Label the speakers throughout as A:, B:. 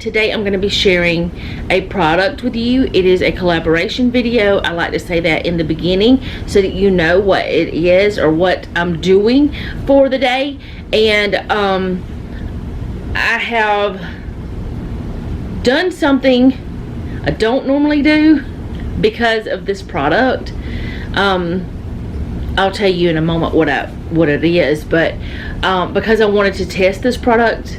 A: today I'm going to be sharing a product with you. It is a collaboration video. I like to say that in the beginning so that you know what it is or what I'm doing for the day. And I have done something I don't normally do because of this product. I'll tell you in a moment what it is, but because I wanted to test this product,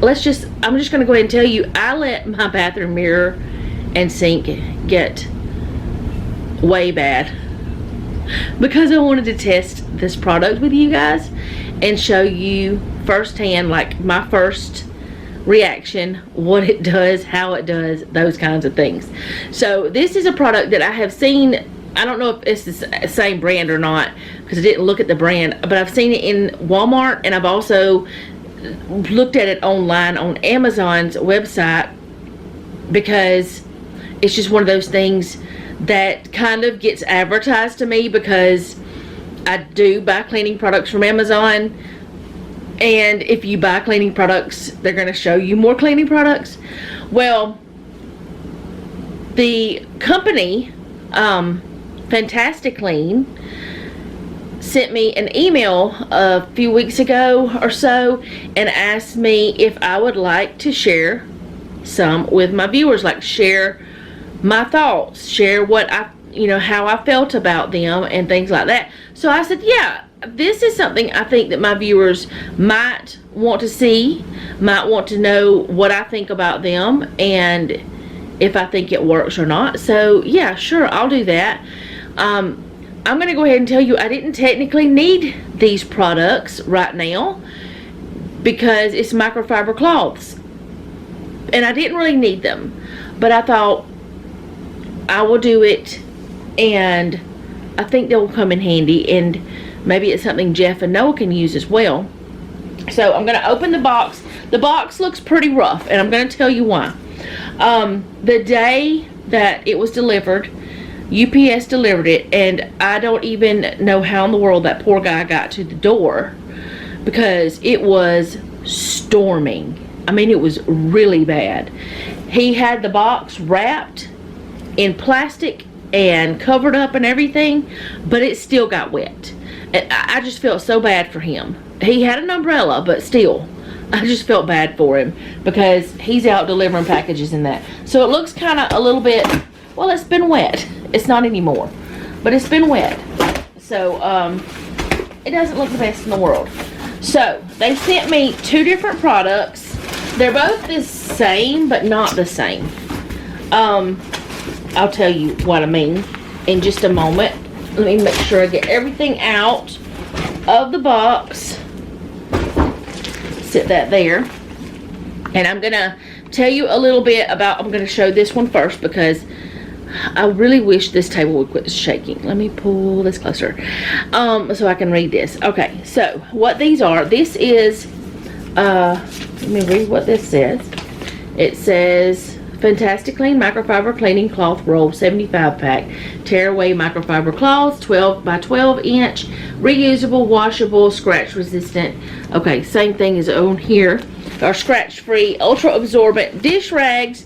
A: I'm just going to go ahead and tell you, I let my bathroom mirror and sink get way bad because I wanted to test this product with you guys and show you firsthand, like my first reaction, what it does, how it does, those kinds of things. So this is a product that I have seen. I don't know if it's the same brand or not because I didn't look at the brand, but I've seen it in Walmart, and I've also looked at it online on Amazon's website because it's just one of those things that kind of gets advertised to me because I do buy cleaning products from Amazon, and if you buy cleaning products, they're going to show you more cleaning products. Well, the company FantastiCLEAN sent me an email a few weeks ago or so and asked me if I would like to share some with my viewers, like share my thoughts, share what how I felt about them and things like that. So I said, yeah, this is something I think that my viewers might want to see, might want to know what I think about them and if I think it works or not. So yeah, sure, I'll do that. I'm going to go ahead and tell you I didn't technically need these products right now because it's microfiber cloths and I didn't really need them, but I thought I will do it and I think they'll come in handy, and maybe it's something Jeff and Noah can use as well. So I'm going to open the box. The box looks pretty rough and I'm going to tell you why. The day that it was delivered, UPS delivered it, and I don't even know how in the world that poor guy got to the door because it was storming. I mean, it was really bad. He had the box wrapped in plastic and covered up and everything, but it still got wet. And I just felt so bad for him. He had an umbrella, but still, I just felt bad for him because he's out delivering packages in that. So it looks kind of a little bit, well, it's been wet. It's not anymore, but it's been wet. So it doesn't look the best in the world. So they sent me two different products. They're both the same, but not the same. I'll tell you what I mean in just a moment. Let me make sure I get everything out of the box. Sit that there. And I'm gonna tell you a little bit about, I'm gonna show this one first because I really wish this table would quit shaking. Let me pull this closer so I can read this. Okay, so what these are, this is let me read what this says. It says FantastiCLEAN Microfiber Cleaning Cloth Roll 75 pack, tearaway microfiber cloths, 12 by 12 inch, reusable, washable, scratch resistant. Okay, same thing as on here. Are scratch free, ultra absorbent dish rags,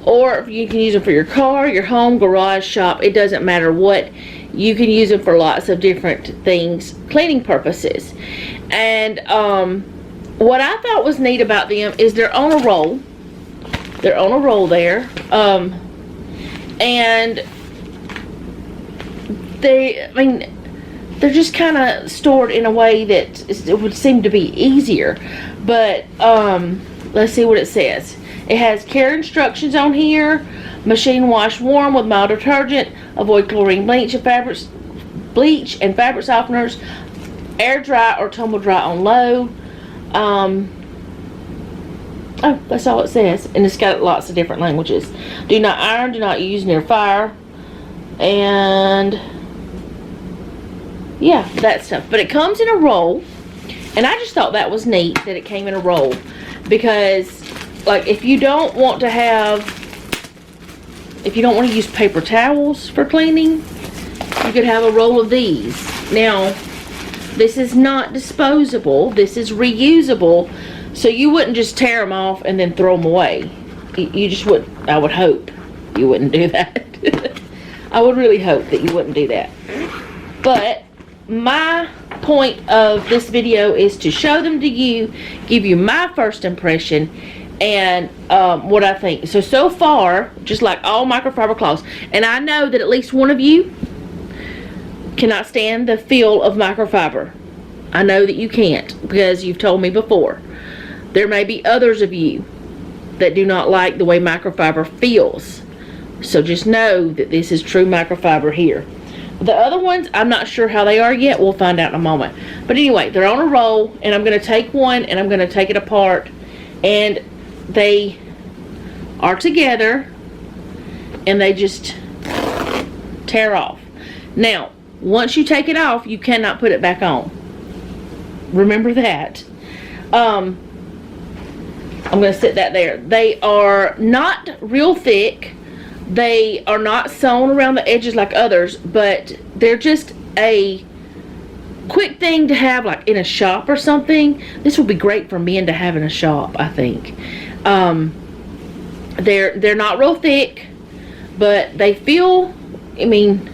A: or you can use them for your car, your home, garage, shop. It doesn't matter what. You can use them for lots of different things, cleaning purposes. And what I thought was neat about them is they're on a roll. They're on a roll there. And they're just kind of stored in a way that it would seem to be easier. But let's see what it says. It has care instructions on here. Machine wash warm with mild detergent. Avoid chlorine, bleach and fabric softeners. Air dry or tumble dry on low. Oh, that's all it says. And it's got lots of different languages. Do not iron, do not use near fire. And yeah, that stuff. But it comes in a roll. And I just thought that was neat that it came in a roll. Because, like, if you don't want to use paper towels for cleaning, you could have a roll of these. Now, this is not disposable. This is reusable. So you wouldn't just tear them off and then throw them away. You just wouldn't. I would hope you wouldn't do that. I would really hope that you wouldn't do that. But my point of this video is to show them to you, give you my first impression, and what I think. So far, just like all microfiber cloths, and I know that at least one of you cannot stand the feel of microfiber. I know that you can't, because you've told me before. There may be others of you that do not like the way microfiber feels. So just know that this is true microfiber here. The other ones, I'm not sure how they are yet. We'll find out in a moment. But anyway, they're on a roll, and I'm going to take one and I'm going to take it apart, and they are together, and they just tear off. Now, once you take it off, you cannot put it back on. Remember that. I'm going to sit that there. They are not real thick. They are not sewn around the edges like others, but they're just a quick thing to have like in a shop or something. This would be great for men to have in a shop, I think. They're not real thick, but they feel, I mean,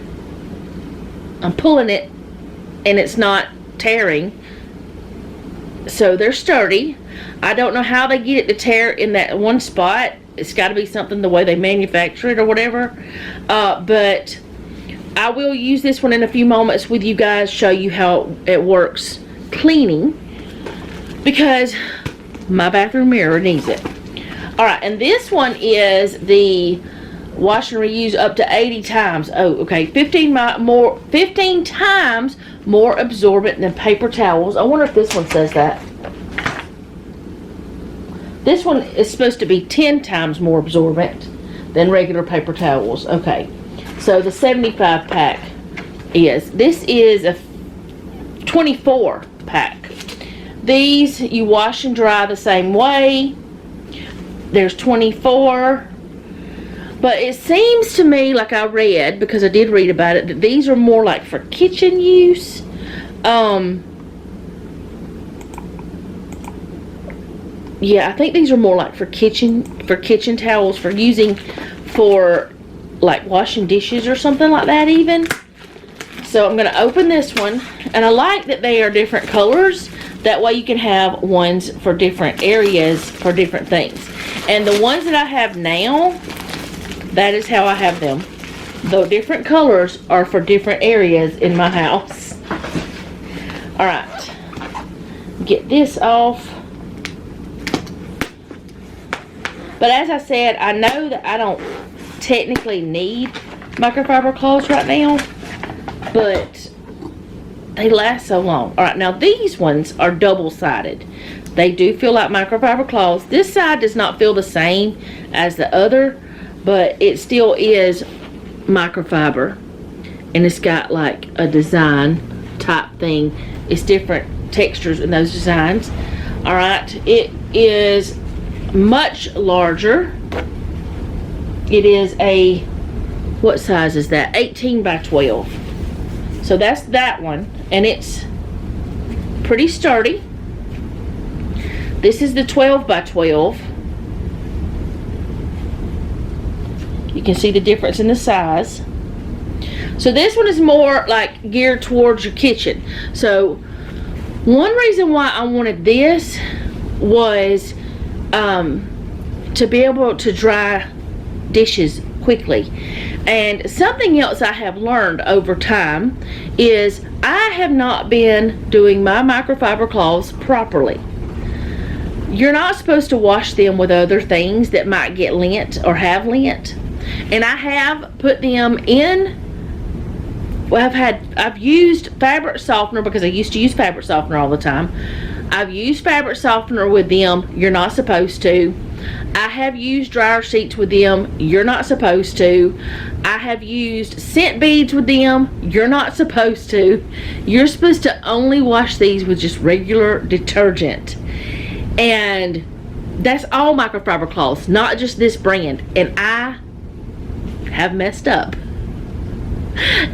A: I'm pulling it and it's not tearing. So they're sturdy. I don't know how they get it to tear in that one spot. It's got to be something the way they manufacture it or whatever. But I will use this one in a few moments with you guys, show you how it works cleaning, because my bathroom mirror needs it. Alright, and this one is the wash and reuse up to 80 times. Oh, okay. 15 times more absorbent than paper towels. I wonder if this one says that. This one is supposed to be 10 times more absorbent than regular paper towels. Okay. So the 75 pack is. This is a 24 pack. These you wash and dry the same way. There's 24. But it seems to me, like I read, because I did read about it, that these are more like for kitchen use. Yeah, I think these are more like for kitchen towels, for using for like washing dishes or something like that even. So I'm going to open this one, and I like that they are different colors. That way you can have ones for different areas for different things. And the ones that I have now, that is how I have them. The different colors are for different areas in my house. Alright. Get this off. But as I said, I know that I don't technically need microfiber cloths right now, but they last so long. Alright, now these ones are double-sided. They do feel like microfiber cloths. This side does not feel the same as the other, but it still is microfiber. And it's got like a design type thing. It's different textures in those designs. Alright, it is much larger. It is a, what size is that? 18 by 12. So that's that one, and it's pretty sturdy. This is the 12 by 12. You can see the difference in the size. So this one is more like geared towards your kitchen. So one reason why I wanted this was to be able to dry dishes quickly. And something else I have learned over time is I have not been doing my microfiber cloths properly. You're not supposed to wash them with other things that might get lint or have lint. And I have put them in, well, I've used fabric softener, because I used to use fabric softener all the time. I've used fabric softener with them. You're not supposed to. I have used dryer sheets with them. You're not supposed to. I have used scent beads with them. You're not supposed to. You're supposed to only wash these with just regular detergent. And that's all microfiber cloths, not just this brand. And I have messed up.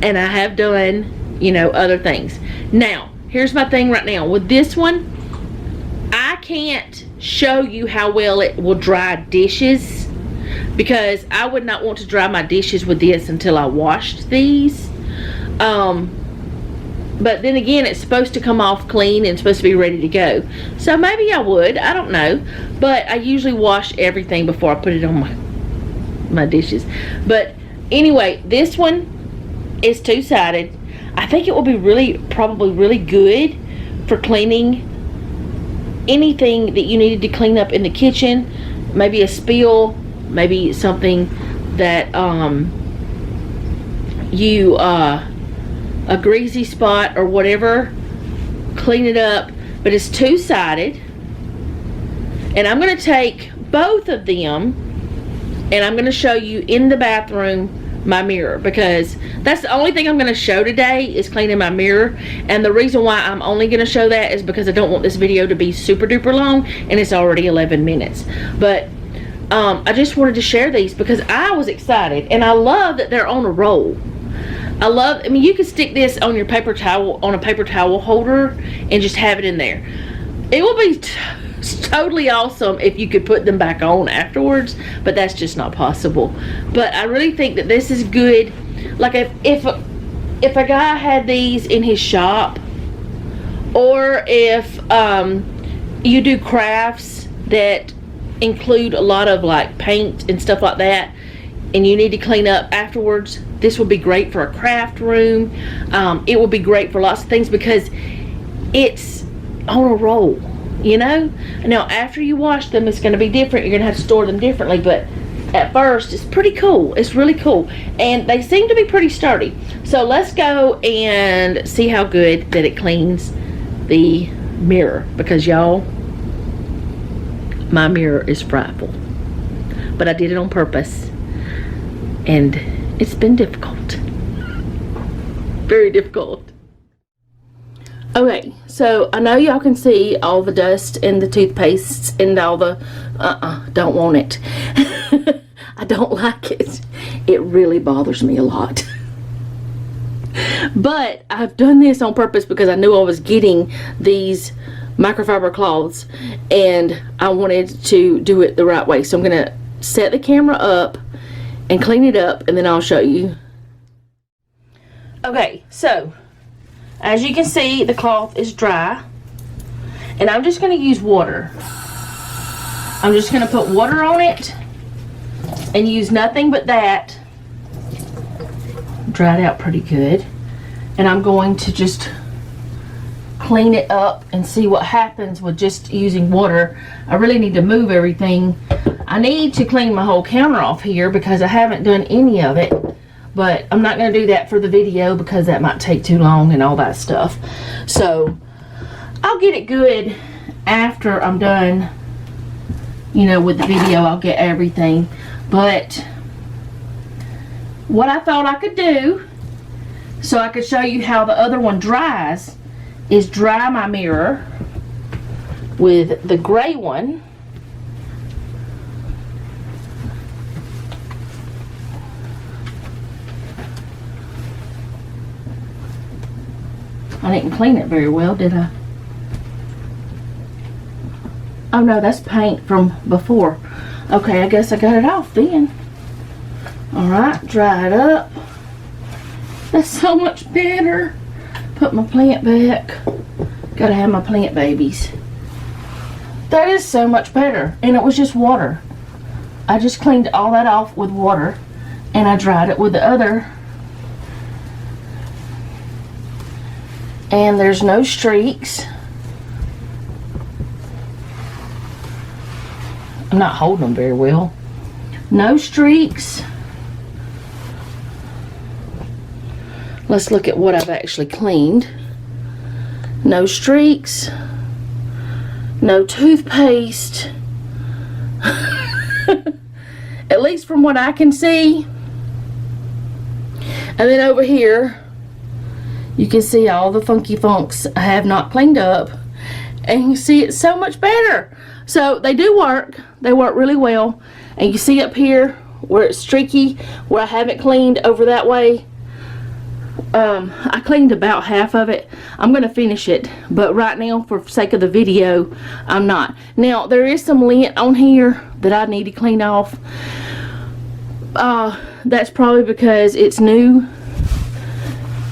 A: And I have done, you know, other things. Now, here's my thing right now. With this one, I can't show you how well it will dry dishes, because I would not want to dry my dishes with this until I washed these. But then again, it's supposed to come off clean and supposed to be ready to go. So maybe I would, I don't know. But I usually wash everything before I put it on my dishes. But anyway, this one is two-sided. I think it will be probably really good for cleaning anything that you needed to clean up in the kitchen. Maybe a spill, maybe something that a greasy spot or whatever. Clean it up. But it's two-sided, and I'm going to take both of them and I'm going to show you in the bathroom my mirror, because that's the only thing I'm going to show today is cleaning my mirror. And the reason why I'm only going to show that is because I don't want this video to be super duper long, and it's already 11 minutes. But I just wanted to share these because I was excited, and I love that they're on a roll. I mean, you can stick this on your paper towel, on a paper towel holder, and just have it in there. It will be totally awesome if you could put them back on afterwards, but that's just not possible. But I really think that this is good. Like if a guy had these in his shop, or if you do crafts that include a lot of like paint and stuff like that, and you need to clean up afterwards, this would be great for a craft room. It would be great for lots of things because it's on a roll, you know. Now after you wash them, it's going to be different. You're going to have to store them differently, but at first it's pretty cool. It's really cool, and they seem to be pretty sturdy. So let's go and see how good that it cleans the mirror, because y'all, my mirror is frightful, but I did it on purpose, and it's been difficult, very difficult. Okay, so I know y'all can see all the dust and the toothpastes and all the, don't want it. I don't like it. It really bothers me a lot. But I've done this on purpose because I knew I was getting these microfiber cloths, and I wanted to do it the right way. So I'm going to set the camera up and clean it up, and then I'll show you. Okay, so as you can see, the cloth is dry, and I'm just going to use water. I'm just going to put water on it and use nothing but that. Dried out pretty good, and I'm going to just clean it up and see what happens with just using water. I really need to move everything. I need to clean my whole counter off here because I haven't done any of it, but I'm not going to do that for the video because that might take too long and all that stuff. So I'll get it good after I'm done, you know, with the video. I'll get everything. But what I thought I could do, so I could show you how the other one dries, is dry my mirror with the gray one. I didn't clean it very well, did I? Oh no, that's paint from before. Okay, I guess I got it off then. Alright, dry it up. That's so much better. Put my plant back. Gotta have my plant babies. That is so much better. And it was just water. I just cleaned all that off with water, and I dried it with the other. And there's no streaks. I'm not holding them very well. No streaks. Let's look at what I've actually cleaned. No streaks. No toothpaste. At least from what I can see. And then over here, you can see all the funky funks I have not cleaned up. And you see it's so much better. So they do work. They work really well. And you see up here where it's streaky, where I haven't cleaned over that way, I cleaned about half of it. I'm going to finish it, but right now, for sake of the video, I'm not. Now, there is some lint on here that I need to clean off. That's probably because it's new,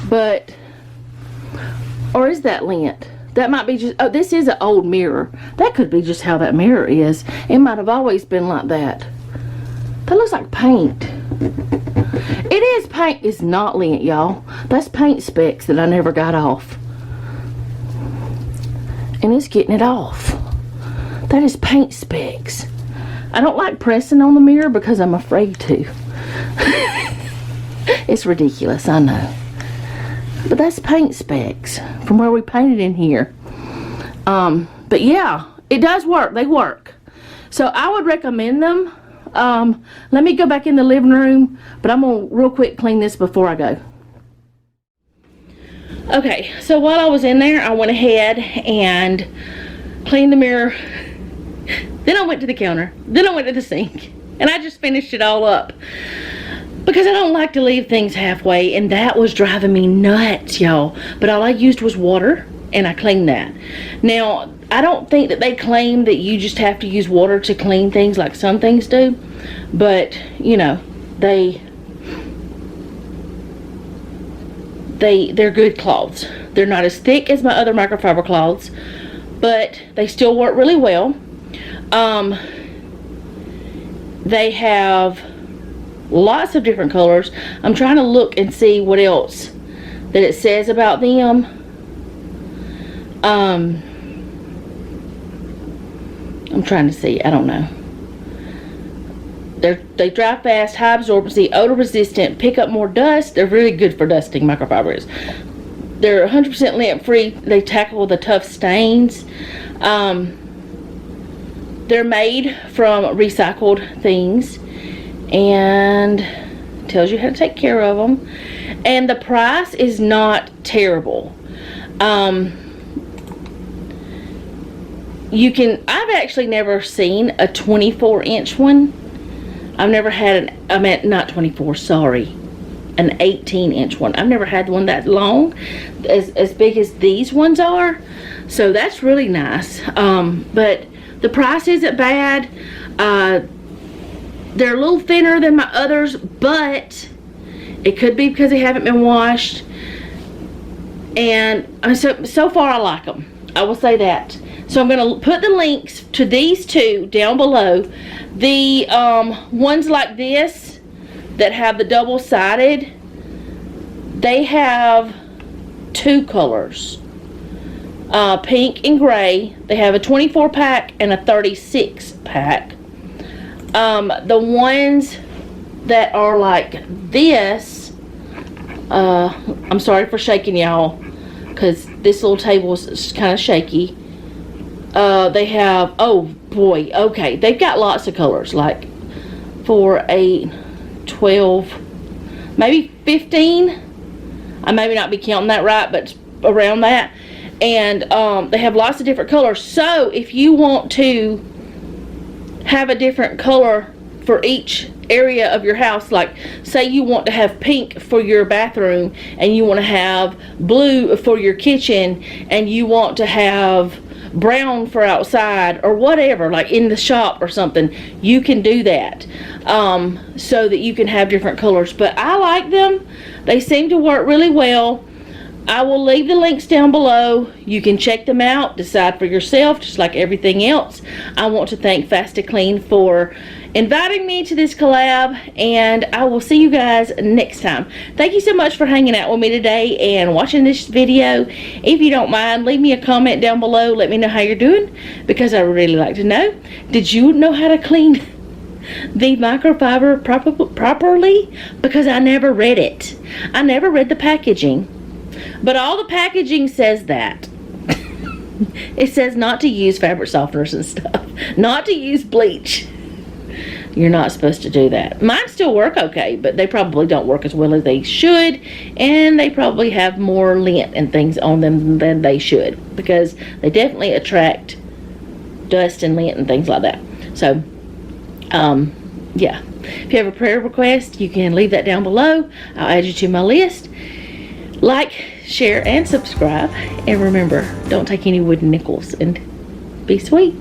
A: but, or is that lint? That might be just, oh, this is an old mirror. That could be just how that mirror is. It might have always been like that. That looks like paint. It is paint. It's not lint, y'all. That's paint specks that I never got off. And it's getting it off. That is paint specks. I don't like pressing on the mirror because I'm afraid to. It's ridiculous, I know. But that's paint specks from where we painted in here. But yeah, it does work. They work. So I would recommend them. Let me go back in the living room, but I'm gonna real quick clean this before I go. Okay, so while I was in there, I went ahead and cleaned the mirror. Then I went to the counter. Then I went to the sink. And I just finished it all up. Because I don't like to leave things halfway, and that was driving me nuts, y'all. But all I used was water, and I cleaned that. Now, I don't think that they claim that you just have to use water to clean things like some things do. But, you know, they're good cloths. They're not as thick as my other microfiber cloths, but they still work really well. They have lots of different colors. I'm trying to look and see what else that it says about them. I'm trying to see. I don't know. They dry fast, high absorbency, odor resistant, pick up more dust. They're really good for dusting, microfibers. They're 100% lint free. They tackle the tough stains. They're made from recycled things, and tells you how to take care of them. And the price is not terrible. I've actually never seen a 24-inch one. I've never had not 24, sorry, an 18-inch one. I've never had one that long, as big as these ones are. So that's really nice. But the price isn't bad. They're a little thinner than my others, but it could be because they haven't been washed. And so far I like them. I will say that. So I'm going to put the links to these two down below. The ones like this that have the double-sided, they have two colors, pink and gray. They have a 24 pack and a 36 pack. The ones that are like this, I'm sorry for shaking y'all, because this little table is kind of shaky. They have, oh boy, okay, they've got lots of colors, like 4, 8, 12, maybe 15. I maybe not be counting that right, but around that. And they have lots of different colors. So if you want to have a different color for each area of your house, like say you want to have pink for your bathroom, and you want to have blue for your kitchen, and you want to have brown for outside, or whatever, like in the shop or something, you can do that, so that you can have different colors. But I like them. They seem to work really well. I will leave the links down below. You can check them out, decide for yourself, just like everything else. I want to thank FantastiCLEAN for inviting me to this collab, and I will see you guys next time. Thank you so much for hanging out with me today and watching this video. If you don't mind, leave me a comment down below. Let me know how you're doing, because I really like to know. Did you know how to clean the microfiber properly? Because I never read it. I never read the packaging. But all the packaging says that. It says not to use fabric softeners and stuff. Not to use bleach. You're not supposed to do that. Mine still work okay, but they probably don't work as well as they should. And they probably have more lint and things on them than they should, because they definitely attract dust and lint and things like that. So, yeah. If you have a prayer request, you can leave that down below. I'll add you to my list. Like, share, and subscribe. And remember, don't take any wooden nickels, and be sweet.